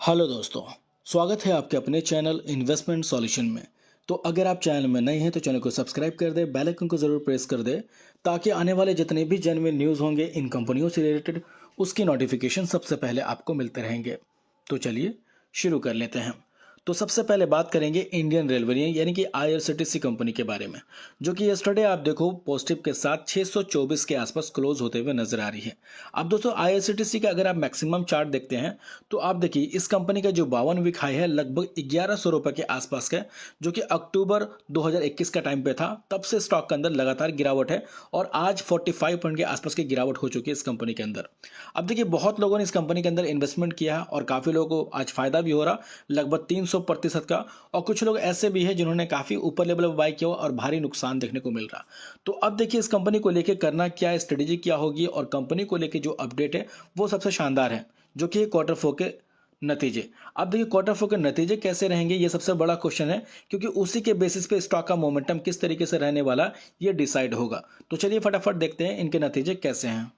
Hello दोस्तों, स्वागत है आपके अपने चैनल इन्वेस्टमेंट सॉल्यूशन में। तो अगर आप चैनल में नए हैं तो चैनल को सब्सक्राइब कर दें, बेल आइकन को ज़रूर प्रेस कर दें ताकि आने वाले जितने भी जेन्युइन न्यूज़ होंगे इन कंपनियों से रिलेटेड उसकी नोटिफिकेशन सबसे पहले आपको मिलते रहेंगे। तो चलिए शुरू कर लेते हैं। तो सबसे पहले बात करेंगे इंडियन रेलवे यानी कि आईआरसीटीसी कंपनी के बारे में, जो कि यस्टरडे आप देखो पॉजिटिव के साथ 624 के आसपास क्लोज होते हुए नजर आ रही है। अब दोस्तों आईआरसीटीसी का अगर आप मैक्सिमम चार्ट देखते हैं तो आप देखिए इस कंपनी का जो 52 वीक हाई है लगभग 1100 रुपए के आसपास का, जो कि अक्टूबर 2021 का टाइम पे था। तब से स्टॉक के अंदर लगातार गिरावट है और आज 45 पॉइंट के आसपास की गिरावट हो चुकी है इस कंपनी के अंदर। अब देखिए बहुत लोगों ने इस कंपनी के अंदर इन्वेस्टमेंट किया है और काफी लोगों को आज फायदा भी हो रहा, लगभग 300% का। और कुछ लोग ऐसे भी हैं जिन्होंने काफी ऊपर लेवल पर बाय किया और भारी नुकसान देखने को मिल रहा। तो अब देखिए इस कंपनी को लेकर करना क्या है, स्ट्रेटेजी क्या होगी और कंपनी को लेकर जो अपडेट है वो सबसे शानदार है, जो कि क्वार्टर 4 के नतीजे। अब देखिए क्वार्टर 4 के नतीजे कैसे रहेंगे ये सबसे बड़ा क्वेश्चन है, क्योंकि उसी के बेसिस पे स्टॉक का मोमेंटम किस तरीके से रहने वाला ये डिसाइड होगा। तो चलिए फटाफट देखते हैं इनके नतीजे कैसे हैं।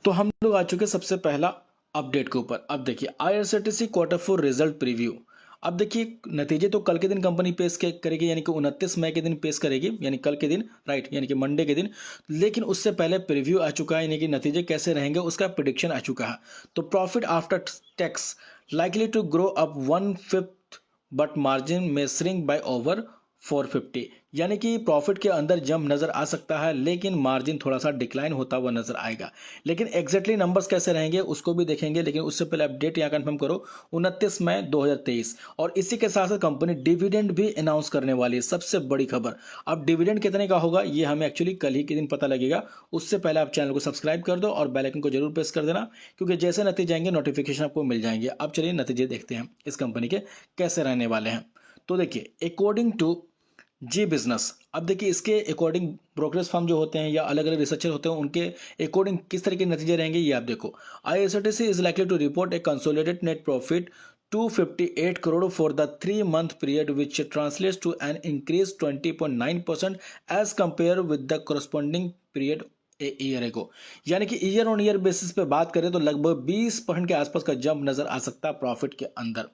तो हम लोग आ चुके सबसे पहला अपडेट के ऊपर। अब देखिए आईआरसीटीसी क्वार्टर 4 रिजल्ट प्रीव्यू। अब देखिए नतीजे तो कल के दिन कंपनी पेश करेगी, यानी कि 29 मई के दिन पेश करेगी, यानी कल के दिन, राइट, यानी कि मंडे के दिन। लेकिन उससे पहले प्रीव्यू आ चुका है, यानी कि नतीजे कैसे रहेंगे उसका प्रिडिक्शन आ चुका है। तो profit after tax likely to grow up 1/5 but margin में श्रिंक बाय ओवर 450, यानी कि प्रॉफिट के अंदर जंप नजर आ सकता है लेकिन मार्जिन थोड़ा सा डिक्लाइन होता हुआ नजर आएगा। लेकिन एग्जैक्टली नंबर्स कैसे रहेंगे उसको भी देखेंगे, लेकिन उससे पहले अपडेट यहाँ कंफर्म करो 29 मई 2023। और इसी के साथ साथ कंपनी डिविडेंड भी अनाउंस करने वाली है, सबसे बड़ी खबर। अब डिविडेंड कितने का होगा ये हमें एक्चुअली कल ही के दिन पता लगेगा। उससे पहले आप चैनल को सब्सक्राइब कर दो और बेल आइकन को जरूर प्रेस कर देना, क्योंकि जैसे नतीजे आएंगे नोटिफिकेशन आपको मिल जाएंगे। अब चलिए नतीजे देखते हैं इस कंपनी के कैसे रहने वाले हैं। तो देखिए अकॉर्डिंग टू जी बिजनेस, अब देखिए इसके अकॉर्डिंग ब्रोकरेज फर्म जो होते हैं या अलग अलग रिसर्चर होते हैं उनके अकॉर्डिंग किस तरह के नतीजे रहेंगे ये आप देखो। IRCTC is likely to report a consolidated net profit 258 crore for the 3-month period, which translates to an increase 20.9% as compared with the corresponding period a year ago. यानी कि ईयर ऑन ईयर बेसिस पे बात करें तो लगभग 20% के आसपास का जंप नजर आ सकता है प्रॉफिट के अंदर।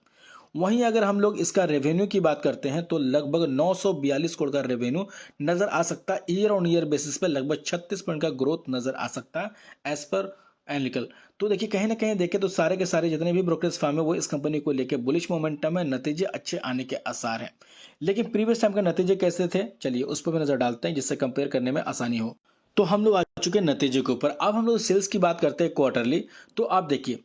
वहीं अगर हम लोग इसका रेवेन्यू की बात करते हैं तो लगभग 942 करोड़ का रेवेन्यू नजर आ सकता है। ईयर ऑन ईयर बेसिस पे लगभग 36% का ग्रोथ नजर आ सकता है एज पर एनालिकल। तो देखिए कहीं ना कहीं देखें तो सारे के सारे जितने भी ब्रोकरेज फर्म है वो इस कंपनी को लेकर बुलिश मोमेंटम है, नतीजे अच्छे आने के आसार हैं। लेकिन प्रीवियस टाइम के नतीजे कैसे थे चलिए उस पर भी नजर डालते हैं जिससे कंपेयर करने में आसानी हो। तो हम लोग आ चुके हैं नतीजे के ऊपर। अब हम लोग सेल्स की बात करते हैं क्वार्टरली। तो आप देखिए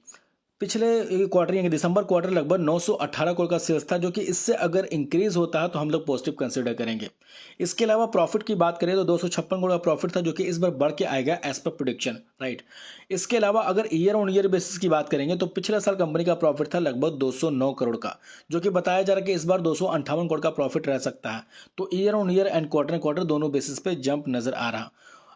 पिछले क्वार्टर यानी दिसंबर क्वार्टर लगभग 918 करोड़ का सेल्स था, जो कि इससे अगर इंक्रीज होता है तो हम लोग पॉजिटिव कंसीडर करेंगे। इसके अलावा प्रॉफिट की बात करें तो 256 करोड़ का प्रॉफिट था, जो कि इस बार बढ़ के आएगा एज पर प्रोडिक्शन, राइट। इसके अलावा अगर ईयर ऑन ईयर बेसिस की बात करेंगे तो पिछले साल कंपनी का प्रॉफिट था लगभग 209 करोड़ का, जो कि बताया जा रहा है कि इस बार 258 करोड़ का प्रॉफिट रह सकता है। तो year on year and quarter दोनों बेसिस पे जंप नजर आ रहा।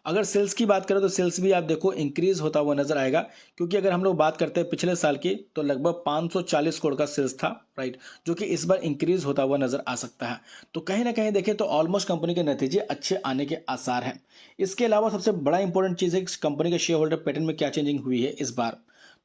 अगर सेल्स की बात करें तो सेल्स भी आप देखो इंक्रीज होता हुआ नजर आएगा, क्योंकि अगर हम लोग बात करते हैं पिछले साल की तो लगभग 540 करोड़ का सेल्स था, राइट, जो कि इस बार इंक्रीज होता हुआ नजर आ सकता है। तो कहीं ना कहीं देखें तो ऑलमोस्ट कंपनी के नतीजे अच्छे आने के आसार हैं। इसके अलावा सबसे बड़ा इंपॉर्टेंट चीज है कंपनी के शेयर होल्डर पैटर्न में क्या चेंजिंग हुई है इस बार।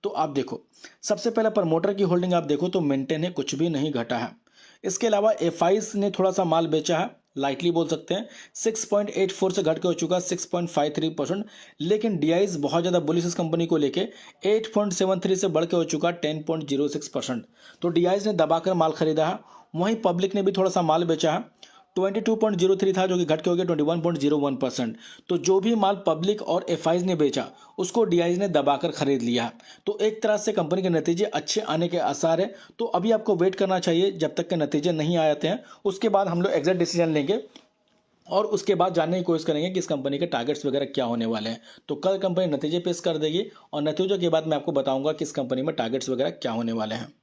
तो आप देखो सबसे पहले प्रमोटर की होल्डिंग आप देखो तो मेंटेन है, कुछ भी नहीं घटा है। इसके अलावा एफआईज ने थोड़ा सा माल बेचा है, लाइटली बोल सकते हैं 6.84 से घट के हो चुका 6.53%। लेकिन डीआईज बहुत ज़्यादा बुलिश इस कंपनी को लेके 8.73 से बढ़ के हो चुका 10.06%। तो डीआईज ने दबाकर माल खरीदा है। वहीं पब्लिक ने भी थोड़ा सा माल बेचा है, 22.03 था जो कि घट के हो गया 21.01%। तो जो भी माल पब्लिक और एफआईज ने बेचा उसको डीआईज ने दबाकर खरीद लिया है। तो एक तरह से कंपनी के नतीजे अच्छे आने के आसार है। तो अभी आपको वेट करना चाहिए जब तक के नतीजे नहीं आ जाते हैं, उसके बाद हम लोग एग्जैक्ट डिसीजन लेंगे और उसके बाद जानने की कोशिश करेंगे कि इस कंपनी के टारगेट्स वगैरह क्या होने वाले हैं। तो कल कंपनी नतीजे पेश कर देगी और नतीजों के बाद मैं आपको बताऊंगा कि इस कंपनी में टारगेट्स वगैरह क्या होने वाले हैं।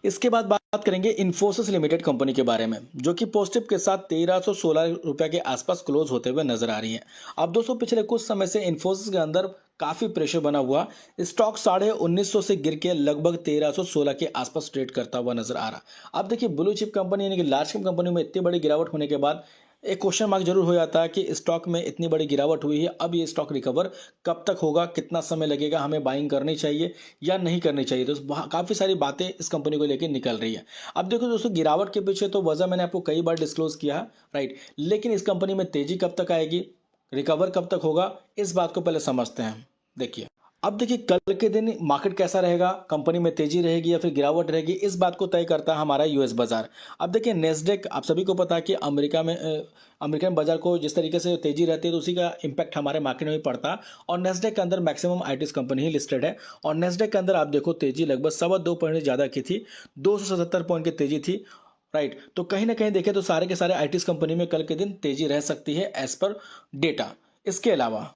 इसके बाद बात करेंगे इन्फोसिस लिमिटेड कंपनी के बारे में, जो कि पॉजिटिव के साथ 1316 रुपए के आसपास क्लोज होते हुए नजर आ रही है। अब दोस्तों पिछले कुछ समय से इन्फोसिस के अंदर काफी प्रेशर बना हुआ, स्टॉक 1950 से गिर के लगभग 1316 के आसपास ट्रेड करता हुआ नजर आ रहा। अब देखिए ब्लू चिप कंपनी यानी कि लार्ज कैप कंपनी में इतनी बड़ी गिरावट होने के बाद एक क्वेश्चन मार्क जरूर हो जाता है कि स्टॉक में इतनी बड़ी गिरावट हुई है, अब ये स्टॉक रिकवर कब तक होगा, कितना समय लगेगा, हमें बाइंग करनी चाहिए या नहीं करनी चाहिए। तो काफ़ी सारी बातें इस कंपनी को लेकर निकल रही है। अब देखो दोस्तों, गिरावट के पीछे तो वजह मैंने आपको कई बार डिस्क्लोज किया है, राइट। लेकिन इस कंपनी में तेजी कब तक आएगी, रिकवर कब तक होगा, इस बात को पहले समझते हैं। देखिए, अब देखिए कल के दिन मार्केट कैसा रहेगा, कंपनी में तेजी रहेगी या फिर गिरावट रहेगी, इस बात को तय करता है हमारा यूएस बाजार। अब देखिए नेस्डेक, आप सभी को पता है कि अमेरिकन बाजार को जिस तरीके से तेजी रहती है तो उसी का इम्पैक्ट हमारे मार्केट में भी पड़ता है। और नेस्डेक के अंदर maximum IT company he listed है। और नेस्डेक के अंदर आप देखो तेजी लगभग 2.25 ज़्यादा की थी, 277 पॉइंट की तेजी थी, राइट। तो कहीं ना कहीं देखें तो सारे के सारे आईटी कंपनी में कल के दिन तेजी रह सकती है एज पर डेटा। इसके अलावा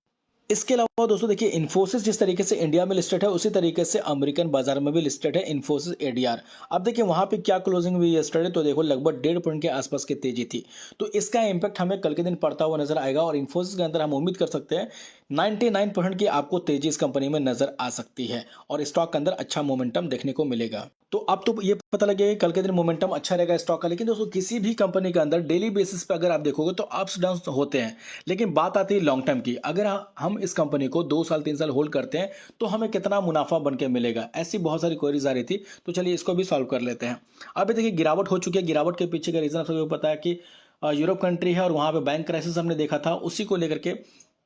दोस्तों देखिए, इन्फोसिस जिस तरीके से इंडिया में लिस्टेड है उसी तरीके से अमेरिकन बाजार में भी लिस्टेड है इन्फोसिस एडीआर। अब देखिए वहां पे क्या क्लोजिंग हुई यस्टरडे, तो देखो लगभग 1.5 पॉइंट के आसपास की तेजी थी। तो इसका इंपैक्ट हमें कल के दिन पड़ता हुआ नजर आएगा और इन्फोसिस के अंदर हम उम्मीद कर सकते हैं 99% की आपको तेजी इस कंपनी में नजर आ सकती है और स्टॉक के अंदर अच्छा मोमेंटम देखने को मिलेगा। तो अब तो ये पता लगेगा कि कल के दिन मोमेंटम अच्छा रहेगा स्टॉक का। लेकिन दोस्तों किसी भी कंपनी के अंदर डेली बेसिस पे अगर आप देखोगे तो अप्स डाउन होते हैं, लेकिन बात आती है लॉन्ग टर्म की। अगर हम इस कंपनी को 2 साल 3 साल होल्ड करते हैं तो हमें कितना मुनाफा बन के मिलेगा, ऐसी बहुत सारी क्वेरीज आ रही थी। तो चलिए इसको भी सॉल्व कर लेते हैं। अभी देखिए गिरावट हो चुकी है, गिरावट के पीछे का रीजन आप सबको पता है कि यूरोप कंट्री है और वहां पे बैंक क्राइसिस हमने देखा था, उसी को लेकर के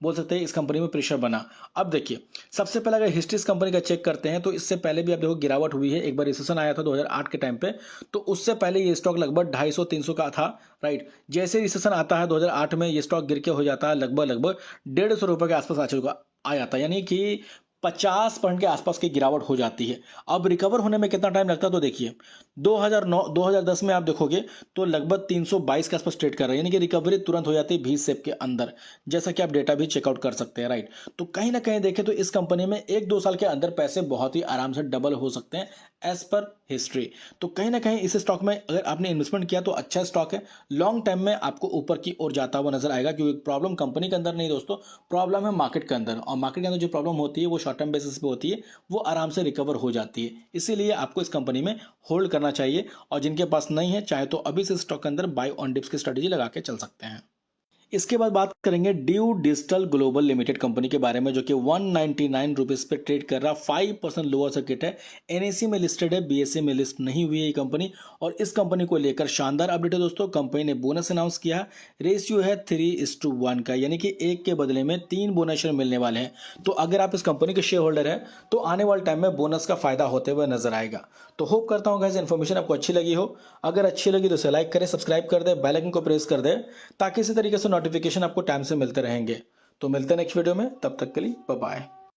बोल सकते हैं इस कंपनी में प्रेशर बना। अब देखिए सबसे पहले अगर हिस्ट्री इस कंपनी का चेक करते हैं तो इससे पहले भी आप देखो गिरावट हुई है। एक बार रिसेशन आया था 2008 के टाइम पे, तो उससे पहले ये स्टॉक लगभग 250-300 का था, राइट। जैसे रिसेशन आता है 2008 में ये स्टॉक गिर के हो जाता है लगभग 150 रुपए के आसपास आ जाता है, यानी कि 50% के आसपास की गिरावट हो जाती है। अब रिकवर होने में कितना टाइम लगता है, तो देखिए 2010 में आप देखोगे तो लगभग 322 के आसपास ट्रेड कर रहे हैं, यानी कि रिकवरी तुरंत हो जाती है 20 सेप के अंदर, जैसा कि आप डेटा भी चेकआउट कर सकते हैं, राइट। तो कहीं ना कहीं देखें तो इस कंपनी में 1-2 साल के अंदर पैसे बहुत ही आराम से डबल हो सकते हैं एज पर हिस्ट्री। तो कहीं ना कहीं इस स्टॉक में अगर आपने इन्वेस्टमेंट किया तो अच्छा स्टॉक है, लॉन्ग टाइम में आपको ऊपर की ओर जाता हुआ नजर आएगा। क्योंकि प्रॉब्लम कंपनी के अंदर नहीं दोस्तों, प्रॉब्लम है मार्केट के अंदर, और मार्केट के अंदर जो प्रॉब्लम होती है वो शॉर्ट टर्म बेसिस पे होती है, वो आराम से रिकवर हो जाती है। इसीलिए आपको इस कंपनी में होल्ड करना चाहिए, और जिनके पास नहीं है चाहे तो अभी से स्टॉक के अंदर बाय ऑन डिप्स की स्ट्रेटेजी लगा के चल सकते हैं। इसके बाद बात करेंगे due digital global limited company के बारे में, जो कि 199 रुपीज पे ट्रेड कर रहा, 5% लोअर सर्किट है, एनएससी में लिस्टेड है, बीएसए में लिस्ट नहीं हुई है ये कंपनी। और इस कंपनी को लेकर शानदार अपडेट है दोस्तों, कंपनी ने बोनस अनाउंस किया है, रेशियो है 3:1 का, यानी कि 1 के बदले में 3 बोनस शेयर मिलने वाले हैं। तो अगर आप इस कंपनी के शेयर होल्डर हैं तो आने वाले टाइम में बोनस का फायदा होते हुए नजर आएगा। तो होप करता हूँ गाइस इन्फॉर्मेशन आपको अच्छी लगी हो। अगर अच्छी लगी तो इसे लाइक करें, सब्सक्राइब कर दे, बेल आइकन को प्रेस कर दे, ताकि इसी तरीके से नोटिफिकेशन आपको टाइम से मिलते रहेंगे। तो मिलते हैं नेक्स्ट वीडियो में, तब तक के लिए बाय बाय।